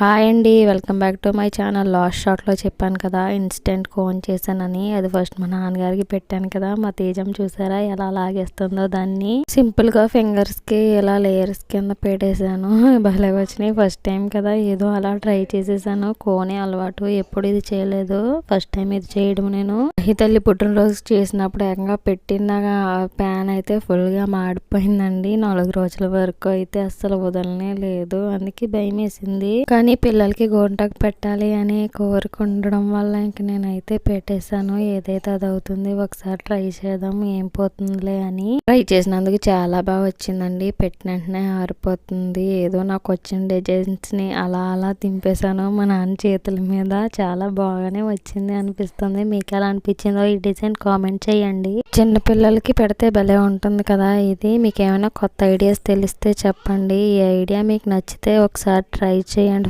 Hi అండి, welcome back to my channel. Last షార్ట్లో చెప్పాను కదా ఇన్స్టెంట్ కోన్ చేశానని. అది ఫస్ట్ మా నాన్నగారికి పెట్టాను కదా. మా తేజం చూసారా ఎలా లాగేస్తుందో దాన్ని. సింపుల్గా ఫింగర్స్కి ఇలా లేయర్స్ కింద పెట్టేశాను. భలే వచ్చినాయి. ఫస్ట్ టైం కదా, ఏదో అలా ట్రై చేసేసాను. కోనే అలవాటు, ఎప్పుడు ఇది చేయలేదు. ఫస్ట్ టైం ఇది చేయడం నేను. ఈ తల్లి పుట్టినరోజు చేసినప్పుడు ఏకంగా పెట్టిన ప్యాన్ అయితే ఫుల్గా మాడిపోయిందండి. 4 రోజుల వరకు అయితే అస్సలు వదలనే లేదు. అందుకే భయం వేసింది. కానీ పిల్లలకి గోంటాకు పెట్టాలి అని కోరుకుండడం వల్ల ఇంక నేనైతే పెట్టేశాను. ఏదైతే అది అవుతుంది, ఒకసారి ట్రై చేద్దాం ఏం పోతుందిలే అని ట్రై చేసినందుకు చాలా బాగా వచ్చిందండి. పెట్టిన వెంటనే ఆరిపోతుంది. ఏదో నాకు వచ్చిన డిజైన్స్ ని అలా అలా తింపేశాను మా నాన్న చేతుల మీద. చాలా బాగానే వచ్చింది అనిపిస్తుంది. మీకు ఎలా అనిపించిందో ఈ డిజైన్ కామెంట్ చేయండి. చిన్న పిల్లలకి పెడితే భలే ఉంటుంది కదా ఇది. మీకు ఏమైనా కొత్త ఐడియాస్ తెలిస్తే చెప్పండి. ఈ ఐడియా మీకు నచ్చితే ఒకసారి ట్రై చేయండి.